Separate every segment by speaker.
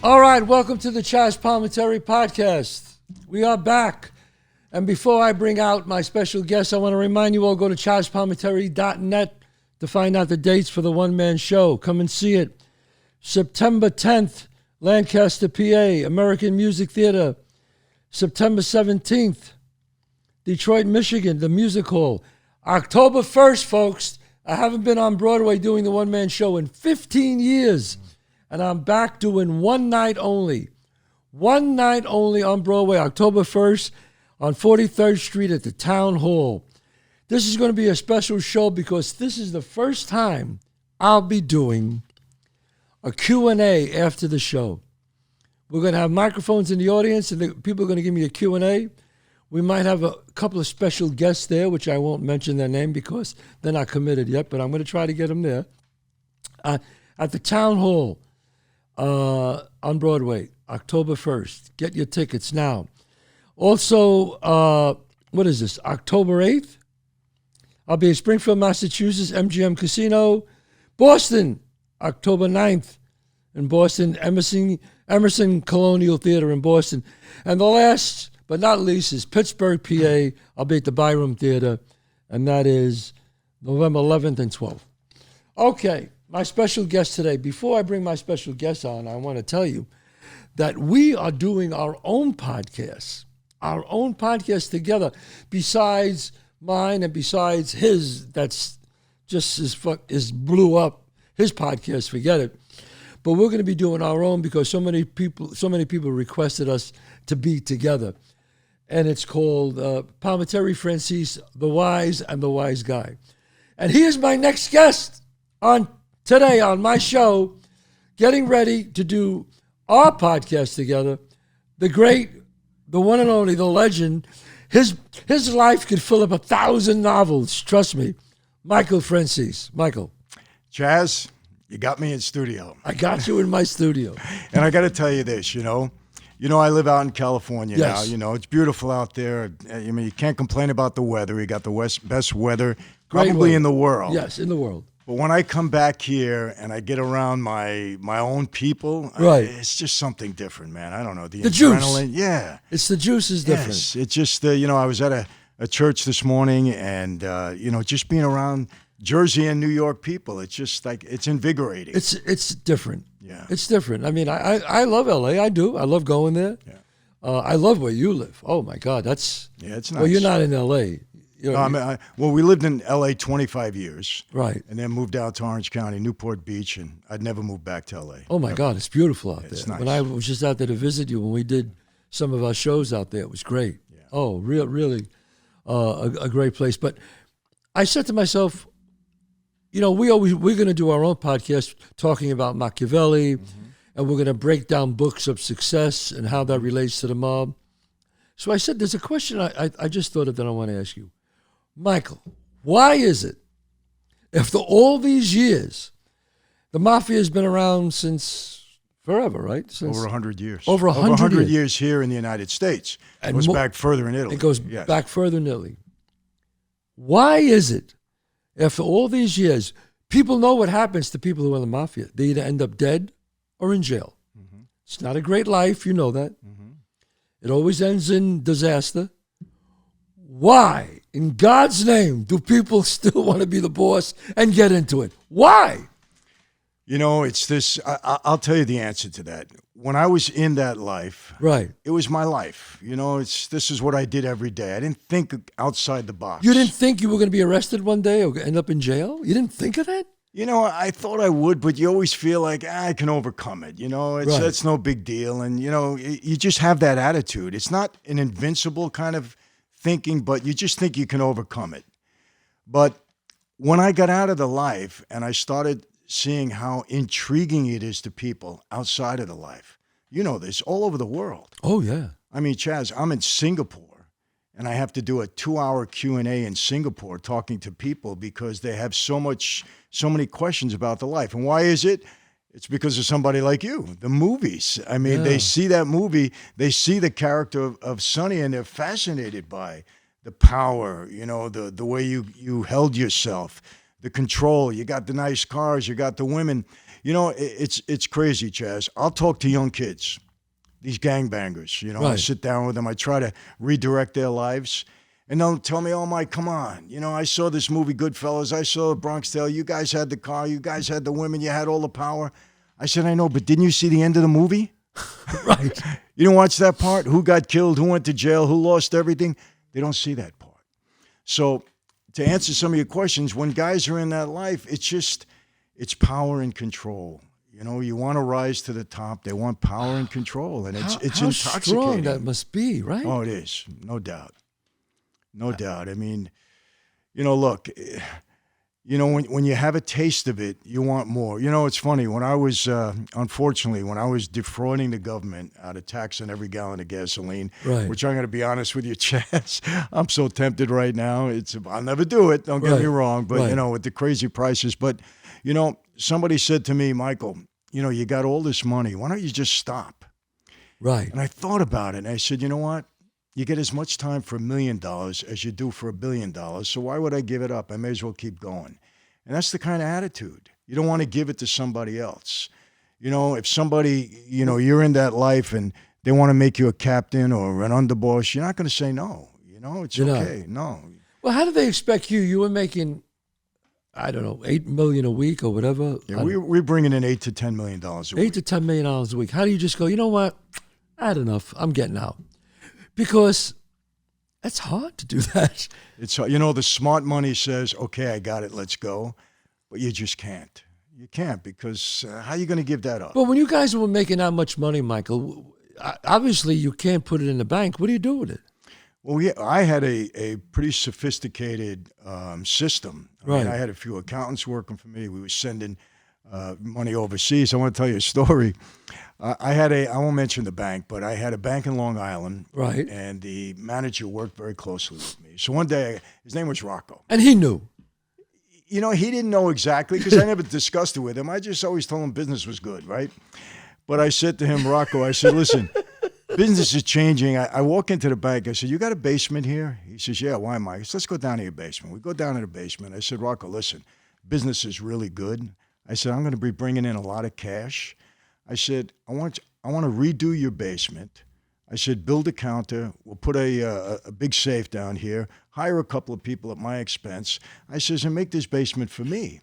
Speaker 1: All right, welcome to the Chazz Palminteri Podcast. We are back. And before I bring out my special guest, I want to remind you all, go to chazzpalminteri.net to find out the dates for the one-man show. Come and see it. September 10th, Lancaster, PA, American Music Theater. September 17th, Detroit, Michigan, the Music Hall. October 1st, folks, I haven't been on Broadway doing the one-man show in 15 years. And I'm back doing one night only. One night only on Broadway, October 1st on 43rd Street at the Town Hall. This is going to be a special show because this is the first time I'll be doing a Q&A after the show. We're going to have microphones in the audience, and the people are going to give me a Q&A. We might have a couple of special guests there, which I won't mention their name because they're not committed yet, but I'm going to try to get them there. At the Town Hall on Broadway, October 1st. Get your tickets now. Also, what is this, October 8th? I'll be in Springfield, Massachusetts, MGM Casino. Boston, October 9th in Boston, Emerson Colonial Theater in Boston. And the last but not least is Pittsburgh, PA. I'll be at the Byram Theater, and that is November 11th and 12th. Okay, my special guest today. Before I bring my special guest on, I want to tell you that we are doing our own podcast together, besides mine and besides his. That's just is blew up. His podcast, forget it. But we're going to be doing our own because so many people requested us to be together. And it's called Palminteri Franzese, The Wise and the Wise Guy. And he is my next guest today on my show, getting ready to do our podcast together. The great, the one and only, the legend. His life could fill up 1,000 novels, trust me. Michael Franzese. Michael.
Speaker 2: Chazz, you got me in studio.
Speaker 1: I got you in my studio.
Speaker 2: And I got to tell you this, you know, I live out in California now. You know, it's beautiful out there. I mean, you can't complain about the weather. You got the best weather probably in the world.
Speaker 1: Yes, in the world.
Speaker 2: But when I come back here and I get around my own people,
Speaker 1: right,
Speaker 2: it's just something different, man. I don't know. The
Speaker 1: adrenaline.
Speaker 2: Juice. Yeah.
Speaker 1: It's the juice is different.
Speaker 2: Yes. It's just, you know, I was at a church this morning and, you know, just being around Jersey and New York people, it's just like, it's invigorating.
Speaker 1: It's different.
Speaker 2: Yeah.
Speaker 1: It's different. I mean, I love LA. I do. I love going there.
Speaker 2: Yeah.
Speaker 1: I love where you live. Oh my God.
Speaker 2: It's nice.
Speaker 1: Well, you're not in LA.
Speaker 2: Well, we lived in LA 25 years.
Speaker 1: Right.
Speaker 2: And then moved out to Orange County, Newport Beach, and I'd never moved back to LA.
Speaker 1: Oh my God. It's beautiful out there.
Speaker 2: It's nice.
Speaker 1: When I was just out there to visit you, when we did some of our shows out there, it was great.
Speaker 2: Yeah.
Speaker 1: Oh, really a great place. But I said to myself, you know, we're going to do our own podcast talking about Machiavelli, and we're going to break down books of success and how that relates to the mob. So I said, there's a question I just thought of that I want to ask you. Michael, why is it, after all these years, the Mafia has been around since forever, right? Since
Speaker 2: over 100 years.
Speaker 1: Over 100
Speaker 2: years here in the United States. It goes back further in Italy.
Speaker 1: It goes back further in Italy. Why is it, after all these years, people know what happens to people who are in the Mafia? They either end up dead or in jail. Mm-hmm. It's not a great life, you know that. Mm-hmm. It always ends in disaster. Why, in God's name, do people still want to be the boss and get into it? Why?
Speaker 2: You know, it's this, I'll tell you the answer to that. When I was in that life,
Speaker 1: right,
Speaker 2: it was my life. You know, this is what I did every day. I didn't think outside the box.
Speaker 1: You didn't think you were going to be arrested one day or end up in jail? You didn't think of that?
Speaker 2: You know, I thought I would, but you always feel like, I can overcome it. You know, it's no big deal. And, you know, you just have that attitude. It's not an invincible kind of thinking, but you just think you can overcome it. But when I got out of the life and I started seeing how intriguing it is to people outside of the life, you know this, all over the world.
Speaker 1: Oh, yeah.
Speaker 2: I mean, Chazz, I'm in Singapore, and I have to do a 2-hour Q&A in Singapore talking to people because they have so many questions about the life. And why is it? It's because of somebody like you, the movies. I mean, They see that movie, they see the character of Sonny, and they're fascinated by the power, you know, the way you held yourself, the control. You got the nice cars. You got the women. You know, it's crazy, Chazz. I'll talk to young kids, these gangbangers. You know, I sit down with them. I try to redirect their lives. And they'll tell me, oh, Mike, come on. You know, I saw this movie, Goodfellas. I saw Bronx Tale. You guys had the car. You guys had the women. You had all the power. I said, I know, but didn't you see the end of the movie?
Speaker 1: Right.
Speaker 2: You didn't watch that part? Who got killed? Who went to jail? Who lost everything? They don't see that part. So to answer some of your questions, when guys are in that life, it's power and control. You know, you want to rise to the top. They want power and control. And it's
Speaker 1: how
Speaker 2: intoxicating.
Speaker 1: Strong that must be, right?
Speaker 2: Oh, it is. No doubt. No doubt. I mean, you know, look, you know, when you have a taste of it, you want more. You know, it's funny. When I was, unfortunately, when I was defrauding the government out of tax on every gallon of gasoline, which I'm going to be honest with you, Chazz, I'm so tempted right now. I'll never do it. Don't get me wrong. But, you know, with the crazy prices. But, you know, somebody said to me, Michael, you know, you got all this money. Why don't you just stop?
Speaker 1: Right.
Speaker 2: And I thought about it. And I said, you know what? You get as much time for $1 million as you do for $1 billion. So why would I give it up? I may as well keep going. And that's the kind of attitude. You don't want to give it to somebody else. You know, if somebody, you know, you're in that life and they want to make you a captain or an underboss, you're not going to say no. You know, it's okay. No.
Speaker 1: Well, how do they expect you? You were making, I don't know, $8 million a week or whatever.
Speaker 2: Yeah, we're bringing in $8 to $10 million a week.
Speaker 1: $8 to $10 million a week. How do you just go, you know what? I had enough. I'm getting out. Because it's hard to do that.
Speaker 2: It's, you know, the smart money says, okay, I got it, let's go. But you just can't. You can't, because how are you going to give that up?
Speaker 1: But when you guys were making that much money, Michael, obviously you can't put it in the bank. What do you do with it?
Speaker 2: Well, I had a pretty sophisticated system. I mean, I had a few accountants working for me. We were sending money overseas. I want to tell you a story. I won't mention the bank, but I had a bank in Long Island. Right. And the manager worked very closely with me. So one day, his name was Rocco.
Speaker 1: And he knew.
Speaker 2: You know, he didn't know exactly because I never discussed it with him. I just always told him business was good, right? But I said to him, Rocco, I said, listen, business is changing. I walk into the bank. I said, you got a basement here? He says, yeah, why, Mike? I said, let's go down to your basement. We go down to the basement. I said, Rocco, listen, business is really good. I said, I'm going to be bringing in a lot of cash. I said, I want to redo your basement. I said, build a counter. We'll put a big safe down here. Hire a couple of people at my expense. I says, and make this basement for me.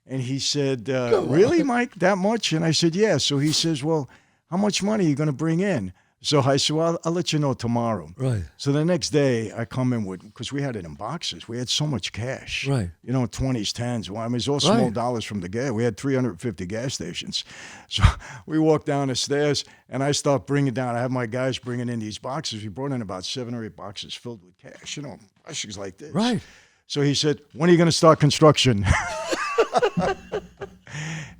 Speaker 2: And he said, really, Mike, that much? And I said, yeah. So he says, well, how much money are you going to bring in? So I said, well, I'll let you know tomorrow. Right. So the next day I come in with, because we had it in boxes. We had so much cash. Right. You know, 20s, 10s. Well, I mean, it's all small dollars from the gas. We had 350 gas stations. So we walk down the stairs and I start bringing down. I have my guys bringing in these boxes. We brought in about 7 or 8 boxes filled with cash. You know, boxes like this. Right. So he said, when are you going to start construction?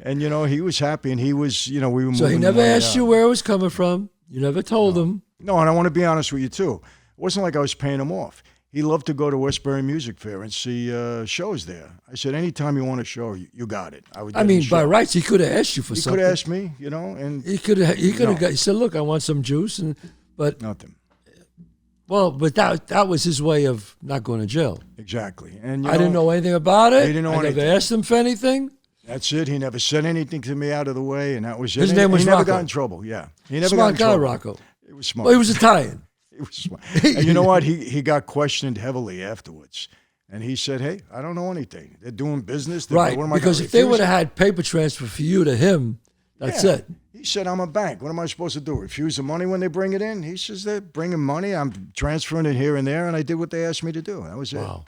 Speaker 2: And, you know, he was happy and he was, you know, we were moving. So he never asked you where it was coming from. You never told him. No, and I want to be honest with you, too. It wasn't like I was paying him off. He loved to go to Westbury Music Fair and see shows there. I said, anytime you want a show, you got it. I mean, by rights, he could have asked you for something. He could have asked me, you know. And he could have he said, look, I want some juice. But nothing. Well, but that was his way of not going to jail. Exactly. And I didn't know anything about it. He didn't know anything. I never asked him for anything. That's it. He never said anything to me out of the way, and that was it. His name was Rocco. He never got in trouble, yeah. He never got in trouble. Smart guy, Rocco. He was smart. Well, he was Italian. He was smart. And you know what? He got questioned heavily afterwards. And he said, hey, I don't know anything. They're doing business. Right, because if they would have had paper transfer for you to him, that's it. He said, I'm a bank. What am I supposed to do? Refuse the money when they bring it in? He says, they're bringing money. I'm transferring it here and there, and I did what they asked me to do. That was it. Wow.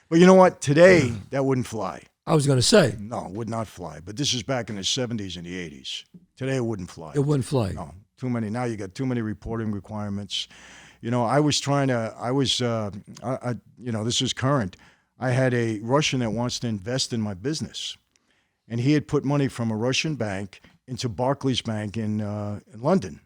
Speaker 2: But you know what? Today, that wouldn't fly. I was going to say. No, it would not fly. But this is back in the 70s and the 80s. Today, it wouldn't fly. It wouldn't fly. No, too many. Now you got too many reporting requirements. You know, you know, this is current. I had a Russian that wants to invest in my business. And he had put money from a Russian bank into Barclays Bank in London.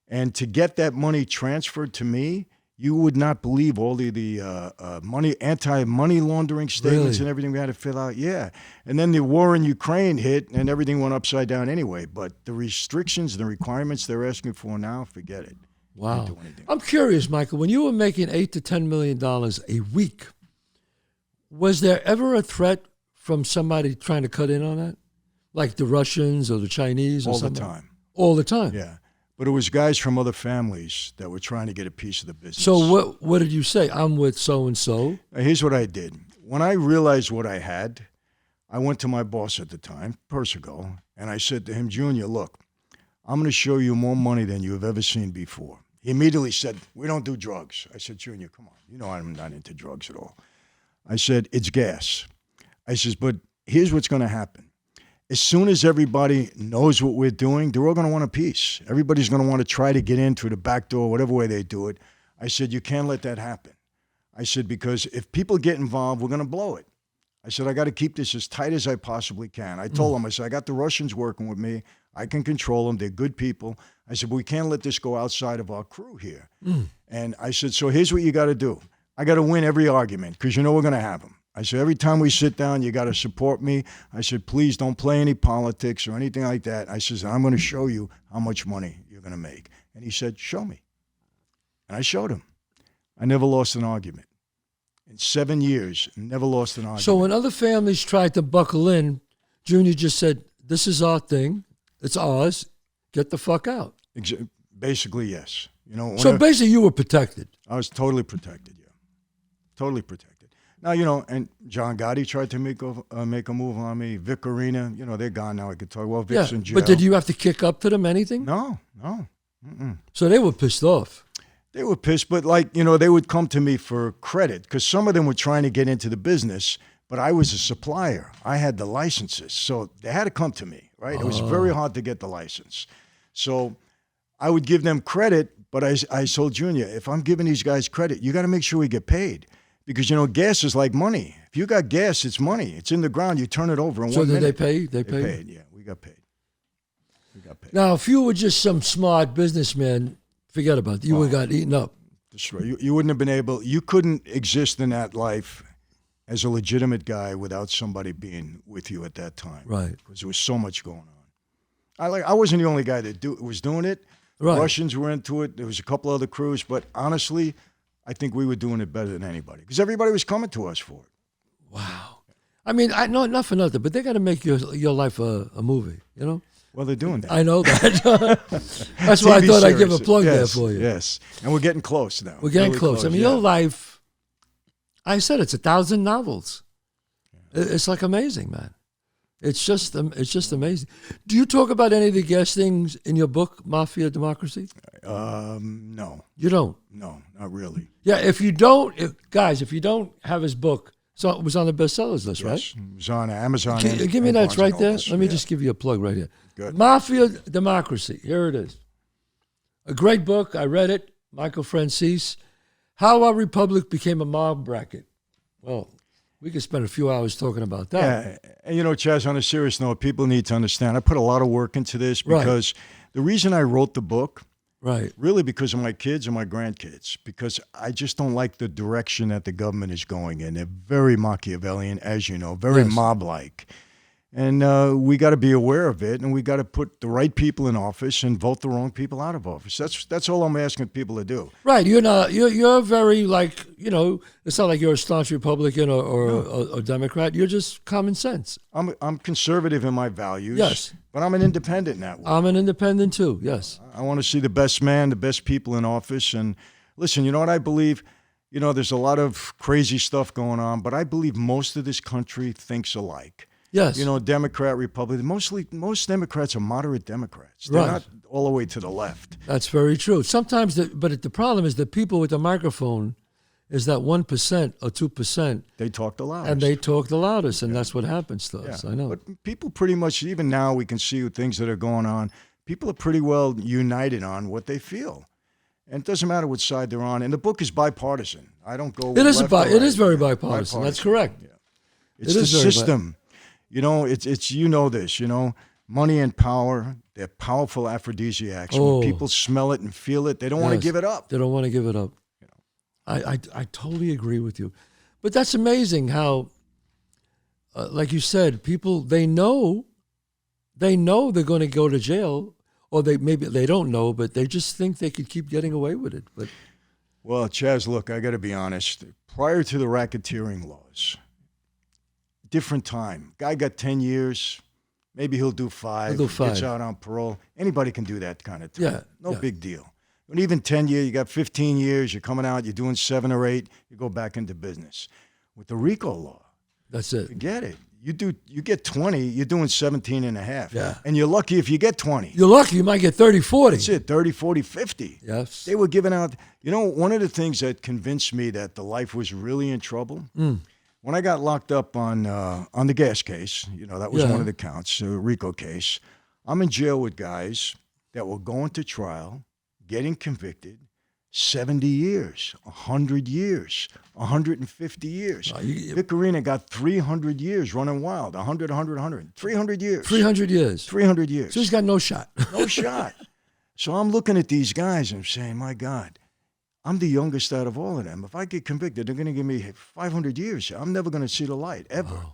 Speaker 2: And to get that money transferred to me, you would not believe all the anti-money laundering statements and everything we had to fill out. Yeah. And then the war in Ukraine hit and everything went upside down anyway. But the restrictions and the requirements they're asking for now, forget it. Wow. I'm curious, Michael, when you were making $8 to $10 million a week, was there ever a threat
Speaker 1: from somebody trying to cut in on that? Like the Russians or the Chinese or something?
Speaker 2: All the time.
Speaker 1: All the time?
Speaker 2: Yeah. But it was guys from other families that were trying to get a piece of the business.
Speaker 1: So what did you say? I'm with so-and-so.
Speaker 2: Here's what I did. When I realized what I had, I went to my boss at the time, Persico, and I said to him, Junior, look, I'm going to show you more money than you have ever seen before. He immediately said, we don't do drugs. I said, Junior, come on. You know I'm not into drugs at all. I said, it's gas. I says, but here's what's going to happen. As soon as everybody knows what we're doing, they're all going to want a piece. Everybody's going to want to try to get in through the back door, whatever way they do it. I said, you can't let that happen. I said, because if people get involved, we're going to blow it. I said, I got to keep this as tight as I possibly can. I told them, I said, I got the Russians working with me. I can control them. They're good people. I said, but we can't let this go outside of our crew here. And I said, so here's what you got to do. I got to win every argument because you know we're going to have them. I said, every time we sit down, you got to support me. I said, please don't play any politics or anything like that. I said, I'm going to show you how much money you're going to make. And he said, show me. And I showed him. I never lost an argument. In 7 years, never lost an argument.
Speaker 1: So when other families tried to buckle in, Junior just said, this is our thing. It's ours. Get the fuck out.
Speaker 2: Basically, yes.
Speaker 1: So basically you were protected.
Speaker 2: I was totally protected, yeah. Totally protected. Now, and John Gotti tried to make a move on me. Vic Arena, they're gone now. I could talk. Well, Vic's in jail.
Speaker 1: But did you have to kick up to them anything?
Speaker 2: No.
Speaker 1: So they were pissed off.
Speaker 2: They were pissed, but they would come to me for credit because some of them were trying to get into the business, but I was a supplier. I had the licenses, so they had to come to me, right? It was very hard to get the license. So I would give them credit, but I told Junior, if I'm giving these guys credit, you got to make sure we get paid. Because, gas is like money. If you got gas, it's money. It's in the ground. You turn it over in 1 minute.
Speaker 1: So did they pay? They
Speaker 2: paid, yeah. We got paid.
Speaker 1: Now, if you were just some smart businessman, forget about it. You would have got eaten up.
Speaker 2: Destroyed. You wouldn't have been able, you couldn't exist in that life as a legitimate guy without somebody being with you at that time.
Speaker 1: Right.
Speaker 2: Because there was so much going on. I wasn't the only guy that was doing it.
Speaker 1: Right.
Speaker 2: Russians were into it. There was a couple other crews. But honestly, I think we were doing it better than anybody because everybody was coming to us for it.
Speaker 1: Wow. I mean, I know not for nothing, but they got to make your life a movie,
Speaker 2: Well, they're doing that.
Speaker 1: I know that. That's why I thought I'd give a plug there for you.
Speaker 2: Yes, and we're getting close now.
Speaker 1: We're getting close. I mean, your life, I said it's 1,000 novels. It's like amazing, man. It's just amazing. Do you talk about any of the guest things in your book, Mafia Democracy?
Speaker 2: No.
Speaker 1: You don't?
Speaker 2: No, not really.
Speaker 1: Yeah, if you don't have his book, so it was on the bestsellers list, right?
Speaker 2: It was on Amazon.
Speaker 1: Give me that, it's right there. Let me just give you a plug right here.
Speaker 2: Good.
Speaker 1: Mafia Democracy, here it is. A great book, I read it, Michael Franzese. How Our Republic Became a Mob Racket. Well, we could spend a few hours talking about that.
Speaker 2: Yeah, and Chazz, on a serious note, people need to understand, I put a lot of work into this because the reason I wrote the book, really because of my kids and my grandkids, because I just don't like the direction that the government is going in. They're very Machiavellian, as you know, very mob-like. And we got to be aware of it, and we got to put the right people in office and vote the wrong people out of office. That's all I'm asking people to do. Right.
Speaker 1: You're very it's not like you're a staunch Republican or Democrat. You're just common sense.
Speaker 2: I'm conservative in my values.
Speaker 1: Yes.
Speaker 2: But I'm an independent in that way.
Speaker 1: I'm an independent too, yes.
Speaker 2: I want to see the best man, the best people in office. And listen, you know what I believe? There's a lot of crazy stuff going on, but I believe most of this country thinks alike.
Speaker 1: Yes.
Speaker 2: Democrat, Republican. Most Democrats are moderate Democrats. They're not all the way to the left.
Speaker 1: That's very true. Sometimes, but the problem is the people with the microphone is that 1% or 2%.
Speaker 2: They talk the loudest.
Speaker 1: And they talk the loudest, and that's what happens to us. I know.
Speaker 2: But people pretty much, even now we can see things that are going on. People are pretty well united on what they feel. And it doesn't matter which side they're on. And the book is bipartisan. I don't go
Speaker 1: It is very bipartisan. That's correct.
Speaker 2: Yeah. It's the system. It's money and power, they're powerful aphrodisiacs. When people smell it and feel it, they don't want to give it up.
Speaker 1: They don't want to give it up. I totally agree with you. But that's amazing how, like you said, people, they know they're going to go to jail, or maybe they don't know, but they just think they could keep getting away with it. But
Speaker 2: well, Chazz, look, I got to be honest. Prior to the racketeering laws, different time. Guy got 10 years. Maybe he'll do 5.
Speaker 1: He'll do 5.
Speaker 2: Gets out on parole. Anybody can do that kind of time.
Speaker 1: Yeah.
Speaker 2: No big deal. But even 10 years, you got 15 years, you're coming out, you're doing 7 or 8, you go back into business. With the RICO law,
Speaker 1: that's it.
Speaker 2: Forget it. You get 20, you're doing 17 and a half.
Speaker 1: Yeah.
Speaker 2: And you're lucky if you get 20.
Speaker 1: You're lucky, you might get 30, 40.
Speaker 2: That's it, 30, 40, 50.
Speaker 1: Yes.
Speaker 2: They were giving out, one of the things that convinced me that the life was really in trouble, when I got locked up on the gas case, that was one of the counts, the RICO case, I'm in jail with guys that were going to trial, getting convicted, 70 years, 100 years, 150 years. Vic Arena got 300 years running wild, 100, 300 years.
Speaker 1: 300 years.
Speaker 2: 300 years.
Speaker 1: So he's got no shot.
Speaker 2: No shot. So I'm looking at these guys and I'm saying, my God, I'm the youngest out of all of them. If I get convicted, they're going to give me 500 years. I'm never going to see the light, ever. Wow.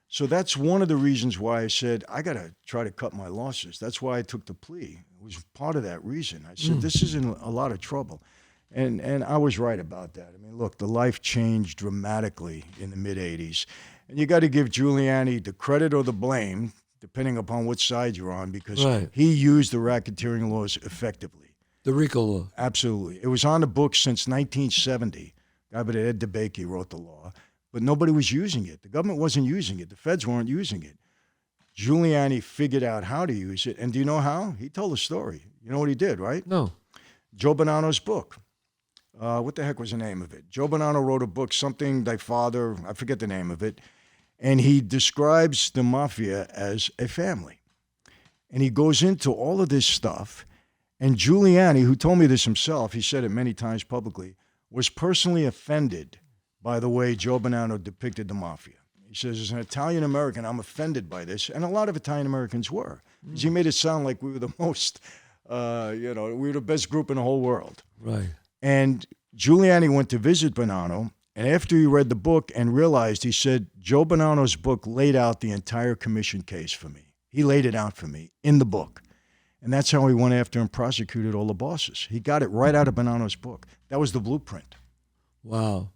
Speaker 2: So that's one of the reasons why I said, I got to try to cut my losses. That's why I took the plea. It was part of that reason. I said, this is in a lot of trouble. And I was right about that. I mean, look, the life changed dramatically in the mid-'80s. And you got to give Giuliani the credit or the blame, depending upon which side you're on, because he used the racketeering laws effectively.
Speaker 1: The RICO law.
Speaker 2: Absolutely. It was on the books since 1970. A guy by Ed DeBakey wrote the law. But nobody was using it. The government wasn't using it. The feds weren't using it. Giuliani figured out how to use it. And do you know how? He told a story. You know what he did, right?
Speaker 1: No.
Speaker 2: Joe Bonanno's book. What the heck was the name of it? Joe Bonanno wrote a book, something Thy Father, I forget the name of it. And he describes the Mafia as a family. And he goes into all of this stuff. And Giuliani, who told me this himself, he said it many times publicly, was personally offended by the way Joe Bonanno depicted the Mafia. He says, as an Italian-American, I'm offended by this. And a lot of Italian-Americans were. Because he made it sound like we were the most, we were the best group in the whole world.
Speaker 1: Right.
Speaker 2: And Giuliani went to visit Bonanno. And after he read the book and realized, he said, Joe Bonanno's book laid out the entire commission case for me. He laid it out for me in the book. And that's how he went after and prosecuted all the bosses. He got it right out of Bonanno's book. That was the blueprint.
Speaker 1: Wow.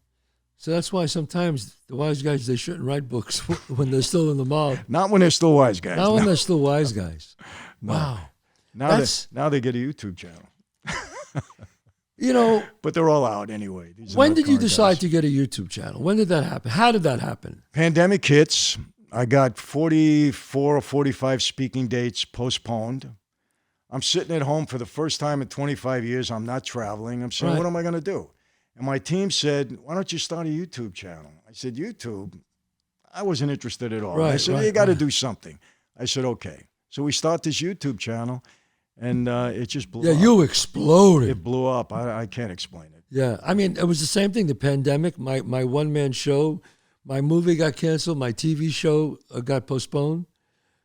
Speaker 1: So that's why sometimes the wise guys, they shouldn't write books when they're still in the mob.
Speaker 2: Not when they're still wise guys.
Speaker 1: Not when they're still wise guys.
Speaker 2: No.
Speaker 1: Wow.
Speaker 2: Now they get a YouTube channel. But they're all out anyway.
Speaker 1: When did you decide to get a YouTube channel? When did that happen? How did that happen?
Speaker 2: Pandemic hits. I got 44 or 45 speaking dates postponed. I'm sitting at home for the first time in 25 years. I'm not traveling. I'm saying, What am I going to do? And my team said, why don't you start a YouTube channel? I said, YouTube? I wasn't interested at all. I said, you got to do something. I said, okay. So we start this YouTube channel, and it just blew up.
Speaker 1: Yeah, you exploded.
Speaker 2: It blew up. I can't explain it.
Speaker 1: Yeah, I mean, it was the same thing, the pandemic. My one-man show, my movie got canceled, my TV show got postponed.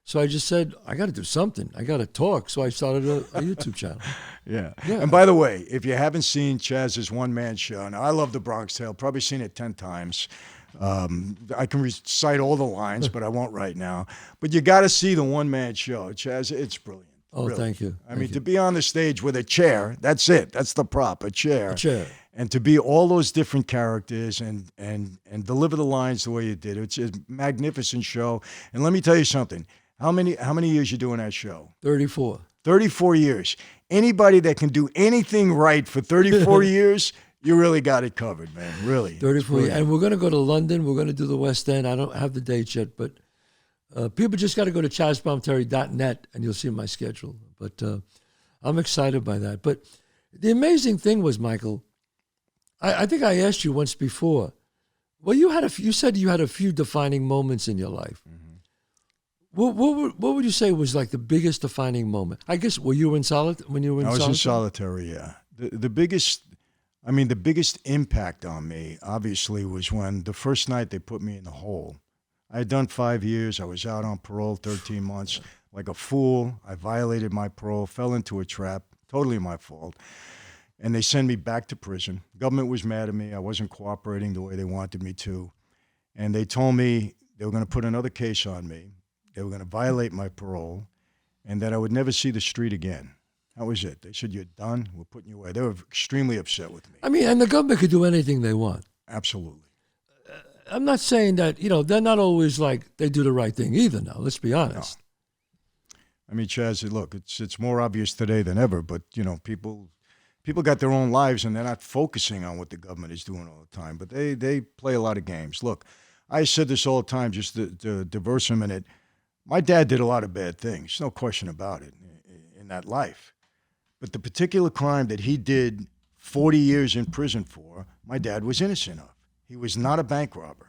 Speaker 1: So I just said, I got to do something. I got to talk. So I started a YouTube channel.
Speaker 2: Yeah. And by the way, if you haven't seen Chazz's one-man show, now I love The Bronx Tale, probably seen it 10 times. I can recite all the lines, but I won't right now. But you got to see the one-man show. Chazz, it's brilliant.
Speaker 1: Oh,
Speaker 2: really.
Speaker 1: Thank you.
Speaker 2: I mean, to be on the stage with a chair, that's it. That's the prop, a chair.
Speaker 1: A chair.
Speaker 2: And to be all those different characters and deliver the lines the way you did. It's a magnificent show. And let me tell you something. How many years you doing that show?
Speaker 1: 34.
Speaker 2: 34 years. Anybody that can do anything right for 34 years, you really got it covered, man. Really.
Speaker 1: 34 years. And we're going to go to London. We're going to do the West End. I don't have the dates yet, but people just got to go to ChazzPalminteri.net and you'll see my schedule. But I'm excited by that. But the amazing thing was, Michael, I think I asked you once before. Well, you said you had a few defining moments in your life. Mm-hmm. What would you say was like the biggest defining moment? I guess, were you in when you were in solitary?
Speaker 2: I was in solitary, yeah. The biggest impact on me, obviously, was when the first night they put me in the hole. I had done 5 years. I was out on parole 13 months. Like a fool, I violated my parole, fell into a trap, totally my fault. And they sent me back to prison. Government was mad at me. I wasn't cooperating the way they wanted me to. And they told me they were going to put another case on me. They were going to violate my parole, and that I would never see the street again. That was it. They said, you're done. We're putting you away. They were extremely upset with me.
Speaker 1: I mean, and the government could do anything they want.
Speaker 2: Absolutely.
Speaker 1: I'm not saying that, they're not always like they do the right thing either now. Let's be honest.
Speaker 2: No. I mean, Chazz, look, it's more obvious today than ever, but, people got their own lives and they're not focusing on what the government is doing all the time, but they play a lot of games. Look, I said this all the time just to diverse a minute. My dad did a lot of bad things, no question about it, in that life. But the particular crime that he did 40 years in prison for, my dad was innocent of. He was not a bank robber.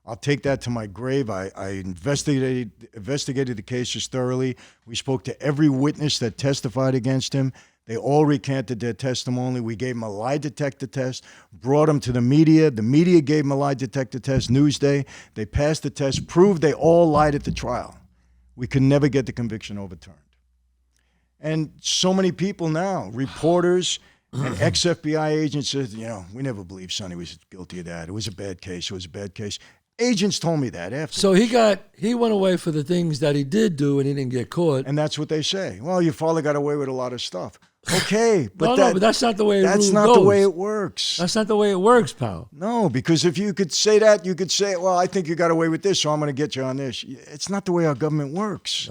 Speaker 2: I'll take that to my grave. I investigated the cases thoroughly. We spoke to every witness that testified against him. They all recanted their testimony. We gave him a lie detector test, brought him to the media. The media gave him a lie detector test, Newsday. They passed the test, proved they all lied at the trial. We could never get the conviction overturned. And so many people now, reporters and ex-FBI agents said, we never believed Sonny was guilty of that. It was a bad case. It was a bad case. Agents told me that after.
Speaker 1: So he went away for the things that he did do and he didn't get caught.
Speaker 2: And that's what they say. Well, your father got away with a lot of stuff. Okay, but
Speaker 1: but that's not the way
Speaker 2: the way it works.
Speaker 1: That's not the way it works, pal.
Speaker 2: No, because if you could say that, you could say, well, I think you got away with this, so I'm going to get you on this. It's not the way our government works.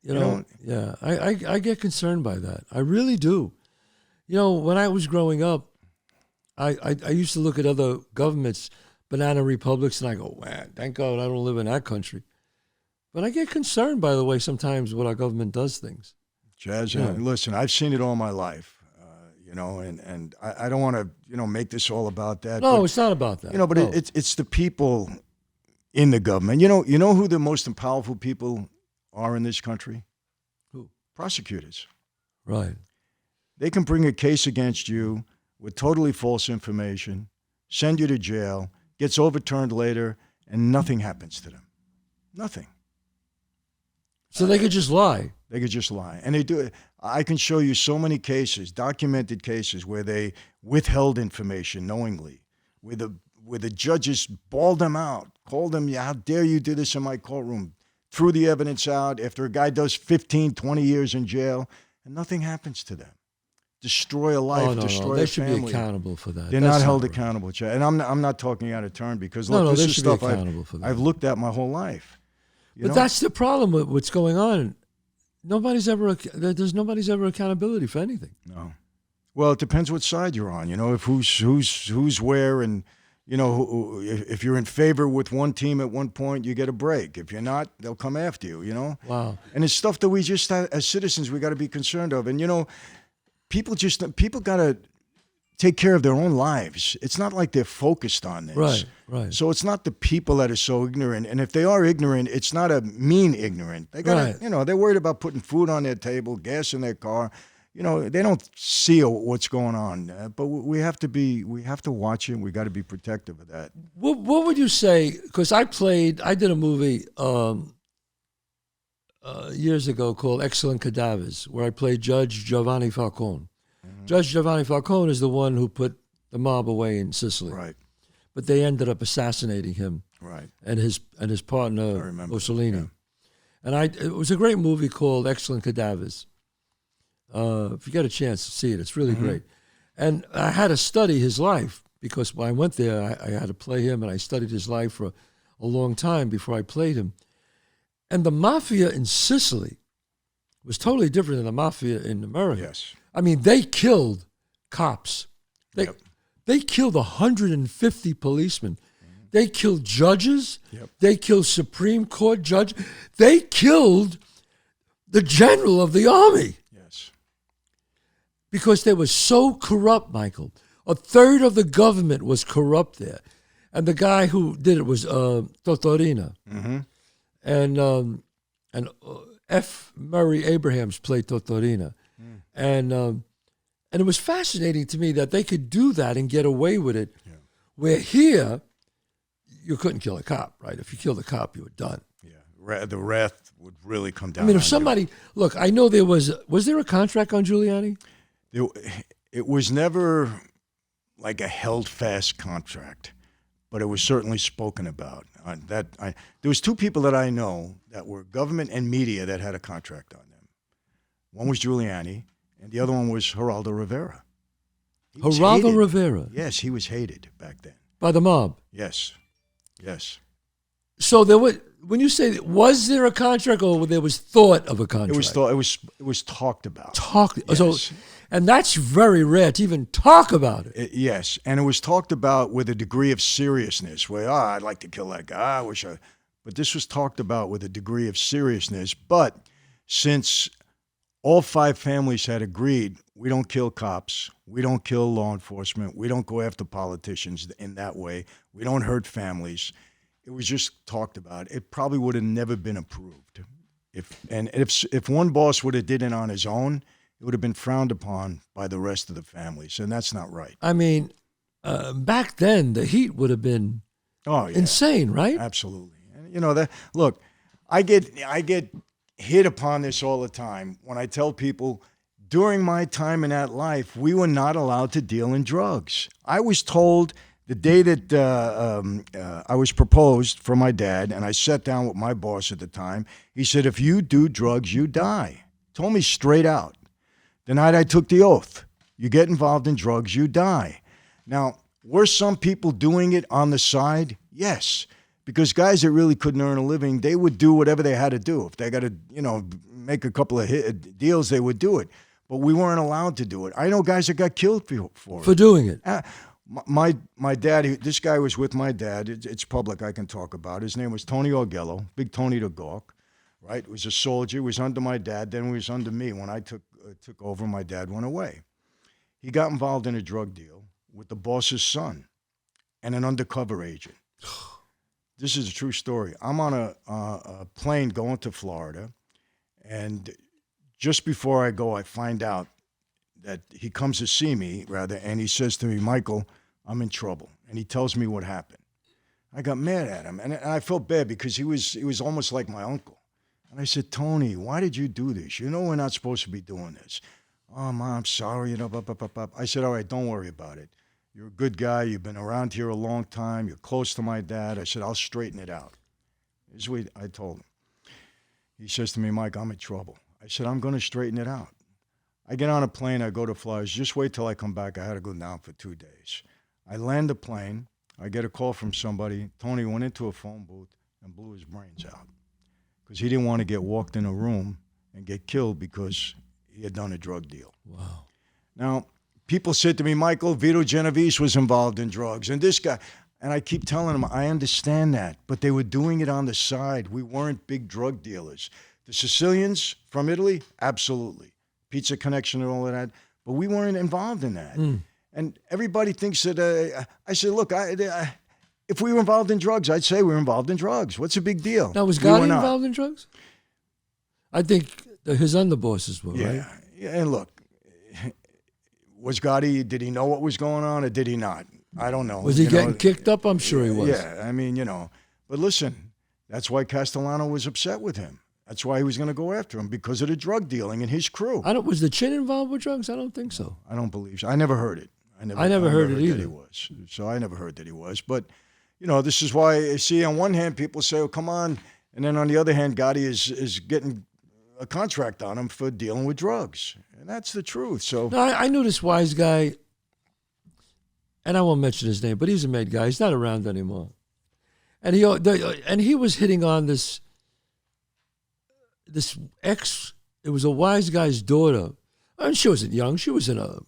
Speaker 1: No. Yeah, I get concerned by that. I really do. When I was growing up, I used to look at other governments, banana republics, and I go, man, thank God I don't live in that country. But I get concerned, by the way, sometimes when our government does things.
Speaker 2: Chazz, listen, I've seen it all my life, and I don't want to, make this all about that.
Speaker 1: No, it's not about that.
Speaker 2: But it's the people in the government. You know who the most powerful people are in this country?
Speaker 1: Who?
Speaker 2: Prosecutors.
Speaker 1: Right.
Speaker 2: They can bring a case against you with totally false information, send you to jail, gets overturned later, and nothing happens to them. Nothing.
Speaker 1: So they could just lie.
Speaker 2: They could just lie. And they do it. I can show you so many cases, documented cases, where they withheld information knowingly, where the judges bawled them out, called them, how dare you do this in my courtroom, threw the evidence out after a guy does 15, 20 years in jail, and nothing happens to them. Destroy a life, destroy
Speaker 1: They
Speaker 2: a
Speaker 1: should
Speaker 2: family.
Speaker 1: be accountable for that.
Speaker 2: They're not held accountable, Chad. And I'm not talking out of turn because, look, this is stuff I've looked at my whole life.
Speaker 1: But that's the problem with what's going on. There's nobody's ever accountability for anything.
Speaker 2: No. Well, it depends what side you're on. If who's where, and if you're in favor with one team at one point, you get a break. If you're not, they'll come after you.
Speaker 1: Wow.
Speaker 2: And it's stuff that we just, as citizens, we got to be concerned of. And people got to take care of their own lives. It's not like they're focused on this.
Speaker 1: Right.
Speaker 2: So it's not the people that are so ignorant. And if they are ignorant, it's not a mean ignorant. They got they're worried about putting food on their table, gas in their car. They don't see what's going on. But we have to watch it. We got to be protective of that.
Speaker 1: What would you say? Because I did a movie years ago called Excellent Cadavers, where I played Judge Giovanni Falcone. Mm-hmm. Judge Giovanni Falcone is the one who put the mob away in Sicily.
Speaker 2: Right.
Speaker 1: But they ended up assassinating him.
Speaker 2: Right.
Speaker 1: And his partner Mussolini.
Speaker 2: Yeah.
Speaker 1: And it was a great movie called Excellent Cadavers. If you get a chance to see it, it's really great. And I had to study his life because when I went there, I had to play him, and I studied his life for a long time before I played him. And the Mafia in Sicily was totally different than the Mafia in America.
Speaker 2: Yes.
Speaker 1: I mean, they killed cops. They killed 150 policemen. Mm-hmm. They killed judges. Yep. They killed Supreme Court judges. They killed the general of the army.
Speaker 2: Yes.
Speaker 1: Because they were so corrupt, Michael. A third of the government was corrupt there. And the guy who did it was Totorina. Mm-hmm. And F. Murray Abrahams played Totorina. And it was fascinating to me that they could do that and get away with it, where here, you couldn't kill a cop, right? If you killed a cop, you were done.
Speaker 2: Yeah, the wrath would really come down.
Speaker 1: I mean, if somebody, look, I know was there a contract on Giuliani?
Speaker 2: It was never like a held-fast contract, but it was certainly spoken about. There was two people that I know that were government and media that had a contract on them. One was Giuliani, and the other one was Geraldo Rivera.
Speaker 1: Geraldo Rivera?
Speaker 2: Yes, he was hated back then.
Speaker 1: By the mob?
Speaker 2: Yes. Yes.
Speaker 1: So there was, when you say, was there a contract or there was thought of a contract?
Speaker 2: It was thought. It was talked about.
Speaker 1: Yes. So, and that's very rare to even talk about it.
Speaker 2: Yes, and it was talked about with a degree of seriousness. Where I'd like to kill that guy. I wish I. But this was talked about with a degree of seriousness. But since all 5 families had agreed, we don't kill cops, we don't kill law enforcement, we don't go after politicians in that way, we don't hurt families. It was just talked about. It probably would have never been approved. If one boss would have did it on his own, it would have been frowned upon by the rest of the families, and that's not right.
Speaker 1: I mean, back then the heat would have been insane, right?
Speaker 2: Absolutely. And that. Look, I get hit upon this all the time when I tell people during my time in that life, we were not allowed to deal in drugs. I was told the day that I was proposed for my dad, and I sat down with my boss at the time, he said, if you do drugs, you die. Told me straight out. The night I took the oath, you get involved in drugs, you die. Now, were some people doing it on the side? Yes. Because guys that really couldn't earn a living, they would do whatever they had to do. If they got to, make a couple of deals, they would do it. But we weren't allowed to do it. I know guys that got killed for it.
Speaker 1: For doing it.
Speaker 2: My dad, this guy was with my dad. It's public, I can talk about. His name was Tony Orgello, Big Tony the Gawk, right? He was a soldier. He was under my dad. Then he was under me. When I took over, my dad went away. He got involved in a drug deal with the boss's son and an undercover agent. This is a true story. I'm on a plane going to Florida, and just before I go, I find out that he comes to see me, and he says to me, Michael, I'm in trouble. And he tells me what happened. I got mad at him, and I felt bad because he was almost like my uncle. And I said, Tony, why did you do this? You know we're not supposed to be doing this. Oh, Mom, I'm sorry. I said, all right, don't worry about it. You're a good guy. You've been around here a long time. You're close to my dad. I said, I'll straighten it out. This is what I told him. He says to me, Mike, I'm in trouble. I said, I'm going to straighten it out. I get on a plane. I go to Flyers. Just wait till I come back. I had to go down for 2 days. I land the plane. I get a call from somebody. Tony went into a phone booth and blew his brains out because he didn't want to get walked in a room and get killed because he had done a drug deal.
Speaker 1: Wow.
Speaker 2: Now, people said to me, Michael, Vito Genovese was involved in drugs, and this guy. And I keep telling them, I understand that, but they were doing it on the side. We weren't big drug dealers. The Sicilians from Italy, absolutely. Pizza Connection and all of that, but we weren't involved in that. And everybody thinks that, I said, look, if we were involved in drugs, I'd say we were involved in drugs. What's the big deal?
Speaker 1: Now, was Gotti involved in drugs? I think his underbosses were, right?
Speaker 2: Yeah, and look, was Gotti, did he know what was going on or did he not? I don't know.
Speaker 1: Was he getting kicked up? I'm sure he was.
Speaker 2: Yeah, I mean, but listen, that's why Castellano was upset with him. That's why he was going to go after him, because of the drug dealing and his crew.
Speaker 1: Was the Chin involved with drugs? I don't think so.
Speaker 2: I don't believe so. I never heard it. I
Speaker 1: never heard it either.
Speaker 2: That he was. So I never heard that he was. But, this is why, see, on one hand, people say, oh, come on. And then on the other hand, Gotti is getting a contract on him for dealing with drugs. And that's the truth. So
Speaker 1: no, I knew this wise guy, and I won't mention his name, but he's a made guy. He's not around anymore. And he was hitting on this ex. It was a wise guy's daughter, and she wasn't young. She was in her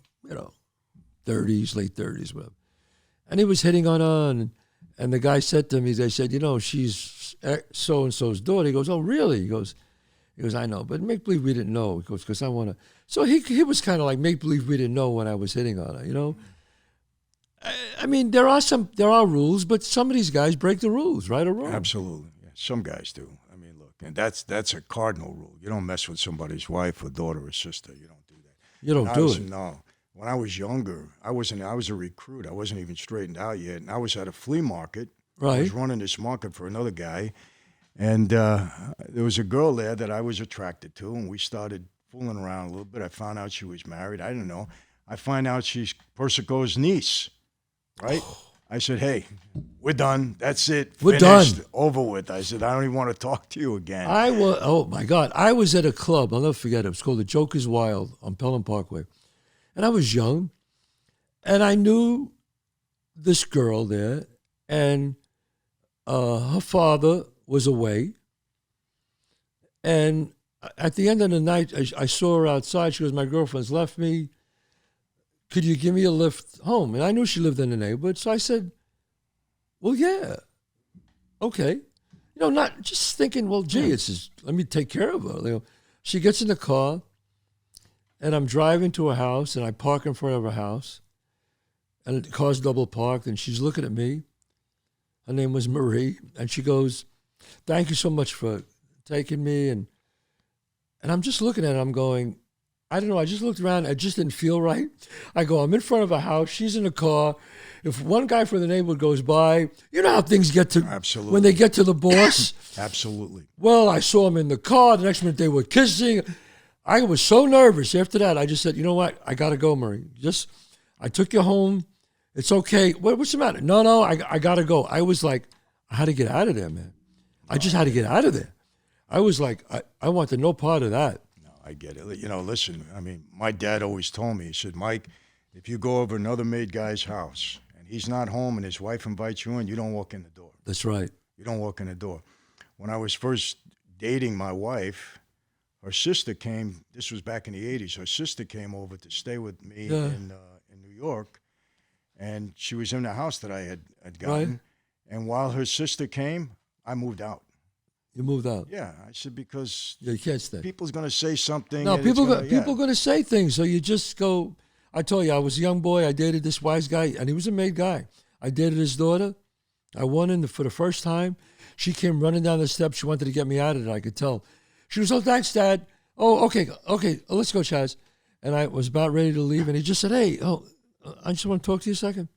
Speaker 1: 30s, late 30s, whatever. And he was hitting on her, and the guy said to me, they said, she's so and so's daughter. He goes, oh really? He goes, I know, but make believe we didn't know. He goes, because I want to. So he was kind of like, make believe we didn't know when I was hitting on her. I mean, there are rules, but some of these guys break the rules, right or wrong.
Speaker 2: Absolutely, yeah, some guys do. I mean, look, and that's a cardinal rule. You don't mess with somebody's wife or daughter or sister. You don't do that.
Speaker 1: You don't do it.
Speaker 2: No. When I was younger, I was a recruit. I wasn't even straightened out yet, and I was at a flea market.
Speaker 1: Right.
Speaker 2: I was running this market for another guy, and there was a girl there that I was attracted to, and we started fooling around a little bit. I found out she was married. I didn't know. I find out she's Persico's niece. Right? I said, hey, we're done. That's it.
Speaker 1: We're
Speaker 2: finished.
Speaker 1: Done.
Speaker 2: Over with. I said, I don't even want to talk to you again.
Speaker 1: Oh, my God. I was at a club. I'll never forget it. It was called the Joker's Wild on Pelham Parkway. And I was young. And I knew this girl there. And her father was away. And at the end of the night, I saw her outside. She goes, my girlfriend's left me. Could you give me a lift home? And I knew she lived in the neighborhood. So I said, well, yeah. Okay. Not just thinking, well, gee, it's just, let me take care of her. She gets in the car, and I'm driving to her house, and I park in front of her house, and the car's double parked, and she's looking at me. Her name was Marie, and she goes, thank you so much for taking me. And I'm just looking at her, I'm going, I don't know, I just looked around, I just didn't feel right. I go, I'm in front of a house, she's in a car. If one guy from the neighborhood goes by, you know how things get to,
Speaker 2: absolutely,
Speaker 1: when they get to the boss?
Speaker 2: Absolutely.
Speaker 1: Well, I saw him in the car, the next minute they were kissing. I was so nervous. After that, I just said, you know what, I gotta go, Marie. I took you home, it's okay. What's the matter? No, I gotta go. I was like, I had to get out of there, man. I just had to get out of there. I was like, I wanted no part of that.
Speaker 2: I get it. Listen, I mean, my dad always told me, he said, Mike, if you go over another made guy's house and he's not home and his wife invites you in, you don't walk in the door.
Speaker 1: That's right.
Speaker 2: You don't walk in the door. When I was first dating my wife, her sister came, this was back in the 80s, her sister came over to stay with me in New York, and she was in the house that I had gotten. Right. And while her sister came, I moved out.
Speaker 1: You moved out?
Speaker 2: Yeah. I said, because
Speaker 1: you can't stay.
Speaker 2: People's going to say something.
Speaker 1: No, people are going to say things. So you just go. I told you, I was a young boy. I dated this wise guy, and he was a made guy. I dated his daughter. I won in for the first time. She came running down the steps. She wanted to get me out of it. I could tell. She was, oh, thanks, Dad. Oh, okay, let's go, Chazz. And I was about ready to leave, and he just said, hey, I just want to talk to you a second.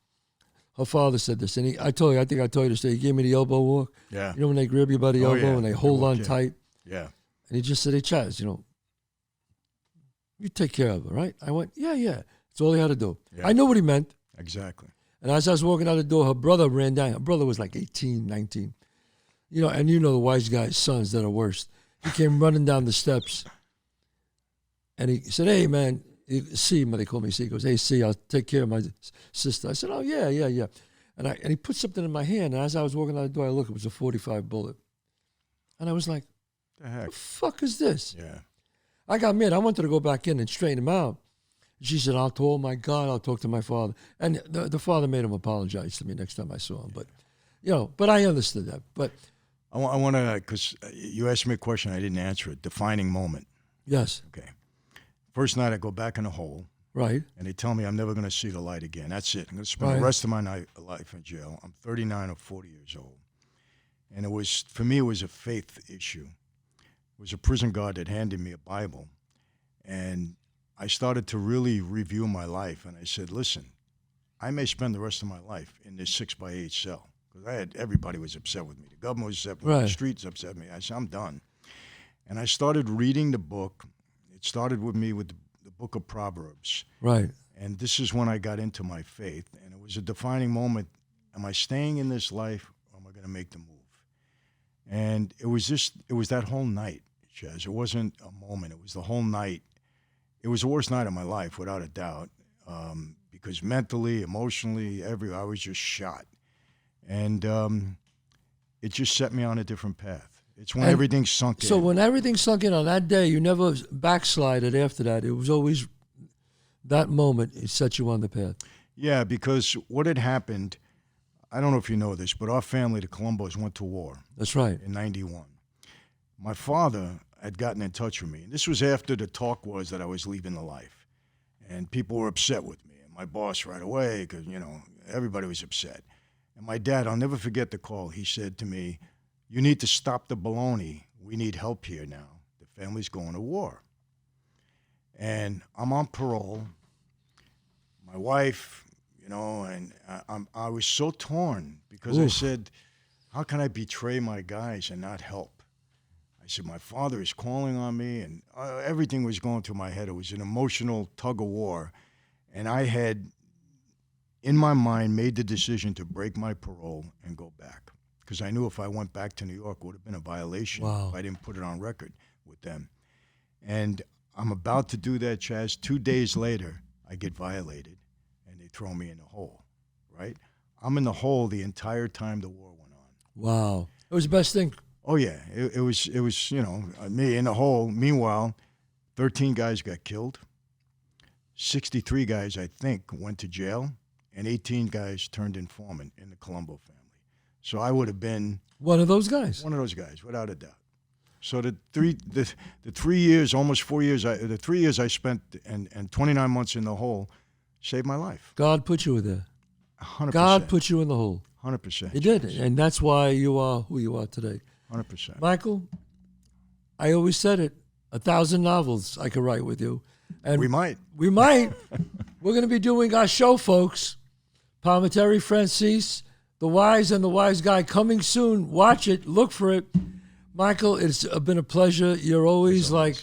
Speaker 1: Her father said this, and I think I told you this day. He gave me the elbow walk.
Speaker 2: Yeah.
Speaker 1: You know when they grab you by the elbow and they hold on tight?
Speaker 2: Yeah.
Speaker 1: And he just said, hey, Chazz, you take care of her, right? I went, yeah. That's all he had to do. Yeah. I knew what he meant.
Speaker 2: Exactly.
Speaker 1: And as I was walking out the door, her brother ran down. Her brother was like 18, 19. And the wise guy's sons that are worst. He came running down the steps, and he said, hey, man, C, they call me C. He goes, hey, C, I'll take care of my sister. I said, oh, yeah. And he put something in my hand, and as I was walking out the door, I looked, it was a .45 bullet. And I was like,
Speaker 2: the heck?
Speaker 1: The fuck is this?
Speaker 2: Yeah.
Speaker 1: I got mad. I wanted to go back in and straighten him out. She said, oh my God, I'll talk to my father. And the father made him apologize to me next time I saw him. But, but I understood that. But
Speaker 2: I want to, because you asked me a question, I didn't answer it. Defining moment.
Speaker 1: Yes.
Speaker 2: Okay. First night I go back in a hole.
Speaker 1: Right.
Speaker 2: And they tell me I'm never going to see the light again. That's it. I'm going to spend the rest of my life in jail. I'm 39 or 40 years old. And for me, it was a faith issue. It was a prison guard that handed me a Bible. And I started to really review my life. And I said, listen, I may spend the rest of my life in this 6x8 cell. Because everybody was upset with me. The government was upset with me. The streets upset with me. I said, I'm done. And I started reading the book. It started with me with the book of Proverbs.
Speaker 1: Right.
Speaker 2: And this is when I got into my faith. And it was a defining moment. Am I staying in this life, or am I going to make the move? And it was that whole night, Chazz. It wasn't a moment. It was the whole night. It was the worst night of my life, without a doubt, because mentally, emotionally, I was just shot. And it just set me on a different path. It's when everything sunk in.
Speaker 1: So when everything sunk in on that day, you never backslided after that. It was always that moment, it set you on the path.
Speaker 2: Yeah, because what had happened, I don't know if you know this, but our family, the Colombos, went to war.
Speaker 1: That's right.
Speaker 2: In 91. My father had gotten in touch with me. And this was after the talk was that I was leaving the life. And people were upset with me. And my boss right away, because, everybody was upset. And my dad, I'll never forget the call. He said to me, you need to stop the baloney. We need help here now. The family's going to war. And I'm on parole. My wife, and I was so torn because I said, how can I betray my guys and not help? I said, my father is calling on me, and everything was going through my head. It was an emotional tug of war. And I had, in my mind, made the decision to break my parole and go back. Because I knew if I went back to New York, it would have been a violation if I didn't put it on record with them. And I'm about to do that, Chazz. 2 days later, I get violated, and they throw me in the hole, right? I'm in the hole the entire time the war went on.
Speaker 1: Wow. It was the best thing.
Speaker 2: Oh, yeah. It was, me in the hole. Meanwhile, 13 guys got killed. 63 guys, I think, went to jail. And 18 guys turned informant in the Colombo family. So I would have been...
Speaker 1: One of those guys.
Speaker 2: One of those guys, without a doubt. So the 3 years, almost 4 years, the 3 years I spent and 29 months in the hole saved my life.
Speaker 1: God put you there.
Speaker 2: 100%.
Speaker 1: God put you in the hole.
Speaker 2: 100%.
Speaker 1: He did. And that's why you are who you are today.
Speaker 2: 100%.
Speaker 1: Michael, I always said it. 1,000 novels I could write with you. And
Speaker 2: we might.
Speaker 1: We might. We're going to be doing our show, folks. Palminteri Franzese, The Wise and the Wise Guy, coming soon. Watch it. Look for it. Michael, it's been a pleasure. You're always like,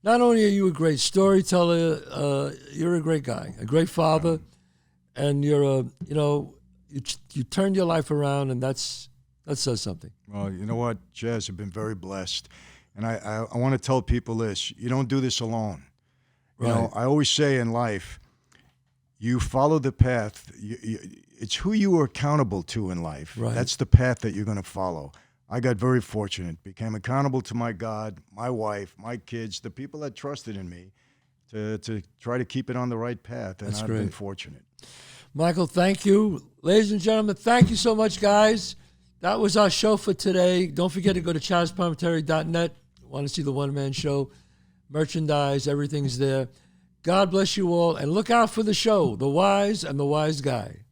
Speaker 1: not only are you a great storyteller, you're a great guy, a great father, and you're you turned your life around, and that says something.
Speaker 2: Well, you know what, Chazz, I've been very blessed, and I want to tell people this: you don't do this alone.
Speaker 1: Right.
Speaker 2: You know, I always say in life, you follow the path. It's who you are accountable to in life.
Speaker 1: Right.
Speaker 2: That's the path that you're going to follow. I got very fortunate, became accountable to my God, my wife, my kids, the people that trusted in me to try to keep it on the right path, and I've been fortunate.
Speaker 1: Michael, thank you. Ladies and gentlemen, thank you so much, guys. That was our show for today. Don't forget to go to ChazzPalminteri.net. Want to see the one-man show, merchandise, everything's there. God bless you all, and look out for the show, The Wise and the Wise Guy.